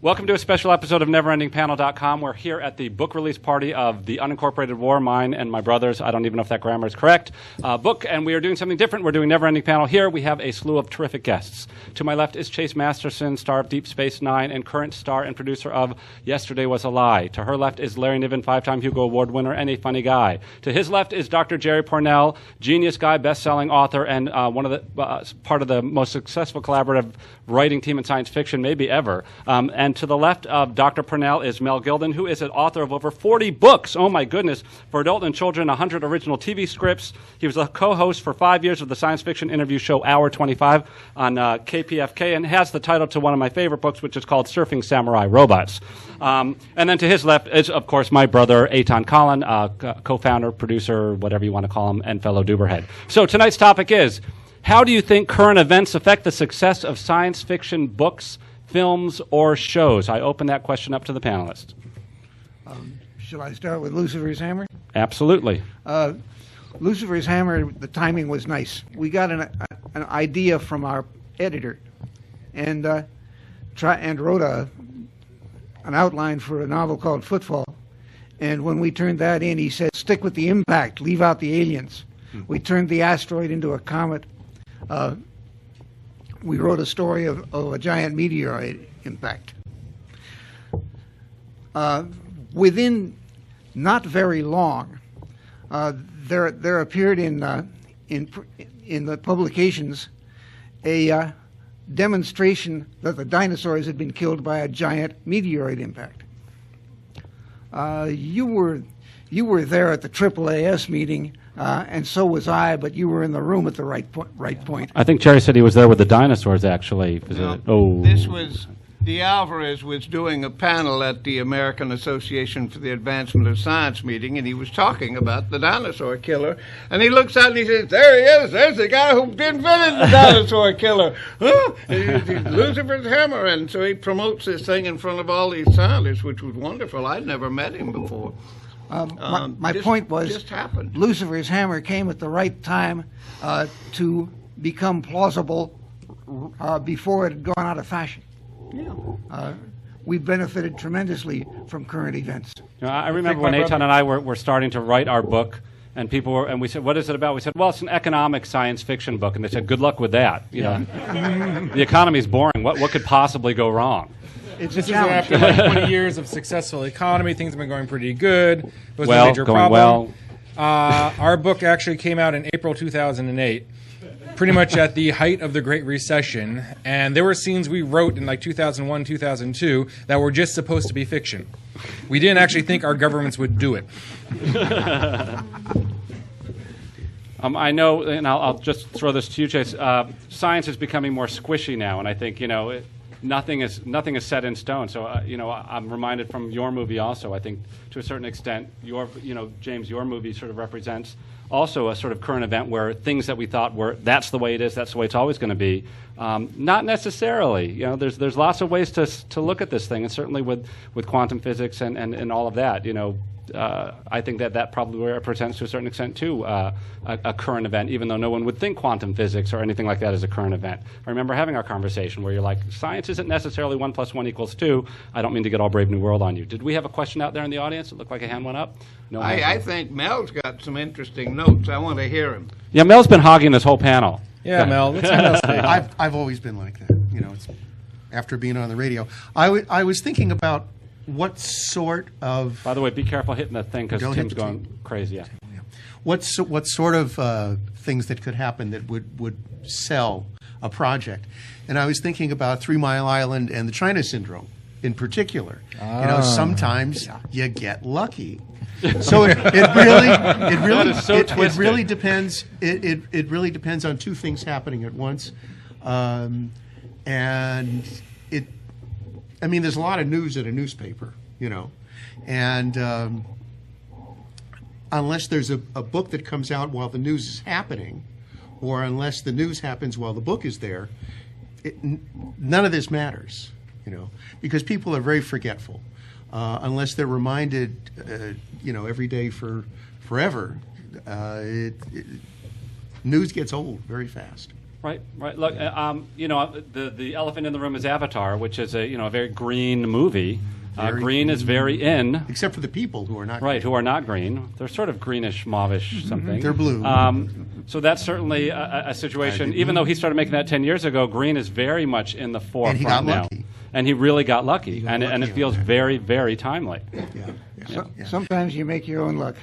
Welcome to a special episode of NeverEndingPanel.com. We're here at the book release party of The Unincorporated War, mine and my brother's, I don't even know if that grammar is correct, book, and we are doing something different. We're doing Never Ending Panel. Here we have a slew of terrific guests. To my left is Chase Masterson, star of Deep Space Nine and current star and producer of Yesterday Was a Lie. To her left is Larry Niven, five-time Hugo Award winner and a funny guy. To his left is Dr. Jerry Pournelle, genius guy, best-selling author, and one of the part of the most successful collaborative writing team in science fiction maybe ever. And to the left of Dr. Pournelle is Mel Gilden, who is an author of over 40 books, oh my goodness, for adult and children, 100 original TV scripts. He was a co-host for 5 years of the science fiction interview show Hour 25 on KPFK, and has the title to one of my favorite books, which is called Surfing Samurai Robots. And then to his left is, of course, my brother, Eitan Collin, co-founder, producer, whatever you want to call him, and fellow Duberhead. So tonight's topic is, how do you think current events affect the success of science fiction books, films, or shows? I open that question up to the panelists. Shall I start with Lucifer's Hammer? Absolutely. Lucifer's Hammer, the timing was nice. We got an idea from our editor and wrote an outline for a novel called Footfall. And when we turned that in, he said, stick with the impact, leave out the aliens. We turned the asteroid into a comet. We wrote a story of a giant meteoroid impact. Within not very long, there appeared in the publications a demonstration that the dinosaurs had been killed by a giant meteoroid impact. You were there at the AAAS meeting. And so was I, but you were in the room at the right point. I think Jerry said he was there with the dinosaurs, actually. This was, De Alvarez was doing a panel at the American Association for the Advancement of Science meeting, and he was talking about the dinosaur killer. And he looks out and he says, there he is, there's the guy who invented the dinosaur killer. Huh? He's Lucifer's Hammer. And so he promotes this thing in front of all these scientists, which was wonderful. I'd never met him before. My point was, just happened. Lucifer's Hammer came at the right time to become plausible before it had gone out of fashion. Yeah. We benefited tremendously from current events. I remember when Eitan and I were starting to write our book, and people were, and we said, "What is it about?" We said, "Well, it's an economic science fiction book," and they said, "Good luck with that." You know, the economy's boring. What could possibly go wrong? It's This a is challenge. after like 20 years of successful economy. Things have been going pretty good. It was Well, a major going problem. well. Our book actually came out in April 2008, pretty much at the height of the Great Recession. And there were scenes we wrote in like 2001, 2002 that were just supposed to be fiction. We didn't actually think our governments would do it. I know, and I'll just throw this to you, Chase. Science is becoming more squishy now, and I think, nothing is set in stone. So, I'm reminded from your movie also, I think, to a certain extent, James, your movie sort of represents also a sort of current event where things that we thought were, that's the way it is, that's the way it's always going to be. Not necessarily. There's lots of ways to look at this thing, and certainly with quantum physics and all of that, I think that probably represents to a certain extent too a current event, even though no one would think quantum physics or anything like that is a current event. I remember having our conversation where you're like, science isn't necessarily 1 + 1 = 2. I don't mean to get all Brave New World on you. Did we have a question out there in the audience? It looked like a hand went up. No. I think Mel's got some interesting notes. I want to hear him. Yeah, Mel's been hogging this whole panel. Yeah, Mel, let's have Mel speak. I've always been like that. It's, after being on the radio, I was thinking about what sort of. By the way, be careful hitting that thing because Don't hit Tim's the going crazy. Yeah. What sort of things that could happen that would sell a project? And I was thinking about 3 Mile Island and the China Syndrome in particular. Sometimes you get lucky. So it really depends. It really depends on two things happening at once, and there's a lot of news in a newspaper, and unless there's a book that comes out while the news is happening, or unless the news happens while the book is there, none of this matters, because people are very forgetful. Unless they're reminded, every day forever, news gets old very fast. Right, right. Look, the elephant in the room is Avatar, which is a very green movie. Green is very in. Except for the people who are not Right, green. who are not green. They're sort of greenish, mauvish something. They're blue. So that's certainly a situation. Even though he started making that 10 years ago, green is very much in the forefront And he got now. lucky. And he really got lucky. got And lucky it on feels that. very, very timely. Sometimes you make your own luck.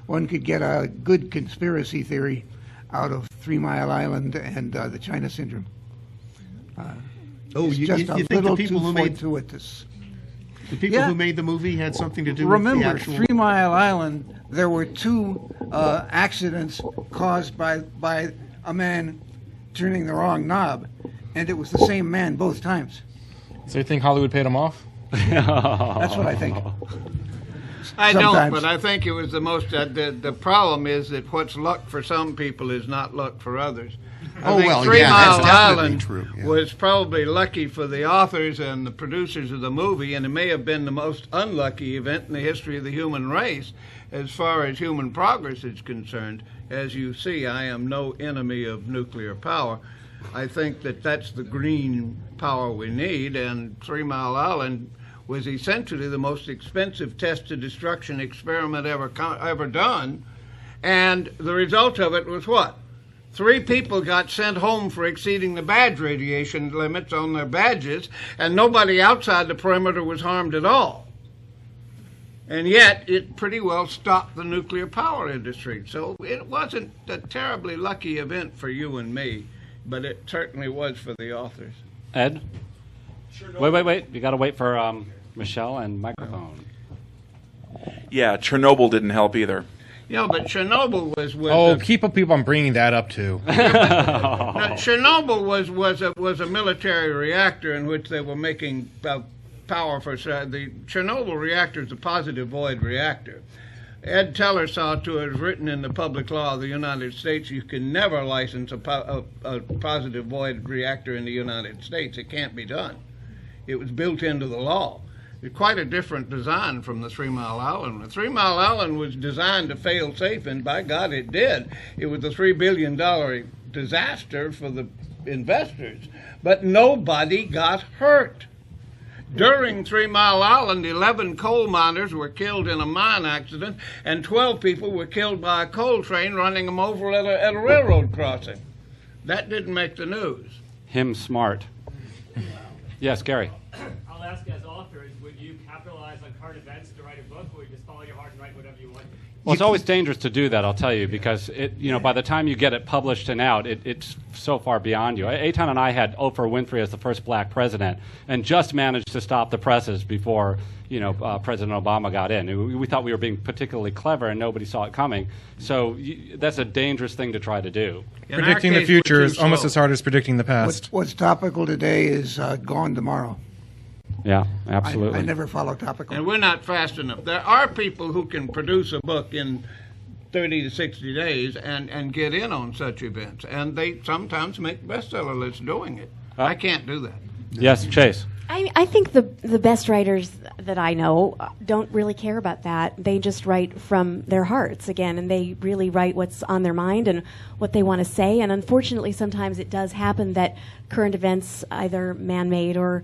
One could get a good conspiracy theory out of 3 Mile Island and the China Syndrome. It's you just a think the little people too who made fortuitous. the people Yeah. who made the movie had something to do with the Remember, actual? 3 Mile Island, there were 2 accidents caused by a man turning the wrong knob, and it was the same man both times. So you think Hollywood paid him off? That's what I think. I don't, Sometimes. but I think it was the most. The problem is that what's luck for some people is not luck for others. I Oh, think well, 3 yeah, Mile that's definitely Island true, yeah. was probably lucky for the authors and the producers of the movie, and it may have been the most unlucky event in the history of the human race as far as human progress is concerned. As you see, I am no enemy of nuclear power. I think that that's the green power we need, and 3 Mile Island was essentially the most expensive test to destruction experiment ever done, and the result of it was what? 3 people got sent home for exceeding the badge radiation limits on their badges, and nobody outside the perimeter was harmed at all. And yet, it pretty well stopped the nuclear power industry. So it wasn't a terribly lucky event for you and me, but it certainly was for the authors. Ed? Wait. You got to wait for Michelle and microphone. Yeah, Chernobyl didn't help either. But Chernobyl was Oh, keep on bringing that up too. Chernobyl was a military reactor in which they were making power for the Chernobyl reactor is a positive void reactor. Ed Teller saw to it, written in the public law of the United States, you can never license a positive void reactor in the United States. It can't be done. It was built into the law. It's quite a different design from the 3 Mile Island. The 3 Mile Island was designed to fail safe, and by God it did. It was a $3 billion disaster for the investors, but nobody got hurt. During 3 Mile Island, 11 coal miners were killed in a mine accident, and 12 people were killed by a coal train running them over at a railroad crossing. That didn't make the news. Him smart. Yes, Gary. I'll ask as authors, would you capitalize on current events to write a book, or would you just follow your heart and write whatever you want? Well, it's always dangerous to do that, I'll tell you, because by the time you get it published and out, it's so far beyond you. Eitan and I had Oprah Winfrey as the first black president, and just managed to stop the presses before President Obama got in. We thought we were being particularly clever, and nobody saw it coming. So that's a dangerous thing to try to do. In our Predicting the case, future we're is too almost slow. as hard as predicting the past. What's topical today is gone tomorrow. Yeah, absolutely. I never follow topical. And we're not fast enough. There are people who can produce a book in 30 to 60 days and get in on such events, and they sometimes make bestseller lists doing it. I can't do that. Yes, Chase. I think the best writers that I know don't really care about that. They just write from their hearts again, and they really write what's on their mind and what they want to say. And unfortunately, sometimes it does happen that current events, either man-made or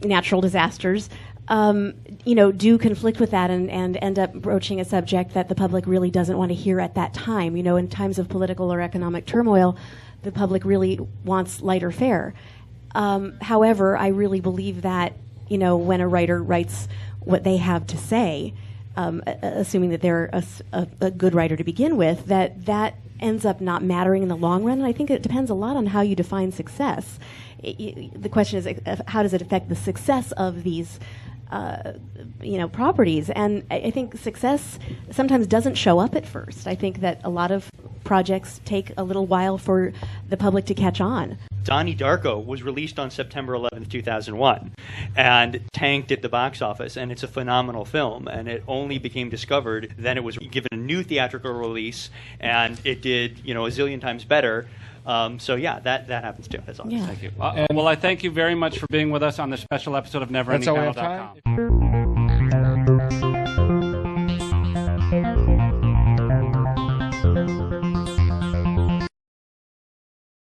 natural disasters, do conflict with that and end up broaching a subject that the public really doesn't want to hear at that time. In times of political or economic turmoil, the public really wants lighter fare. However, I really believe that, when a writer writes what they have to say, assuming that they're a good writer to begin with, that ends up not mattering in the long run. And I think it depends a lot on how you define success. The question is, how does it affect the success of these properties? And I think success sometimes doesn't show up at first. I think that a lot of projects take a little while for the public to catch on. Donnie Darko was released on September 11th, 2001, and tanked at the box office, and it's a phenomenal film, and it only became discovered, then it was given a new theatrical release, and it did, a zillion times better. So yeah, that happens too. That's all. Yeah. Thank you. Well, I thank you very much for being with us on this special episode of That's all we have NeverEndingPanel.com. time.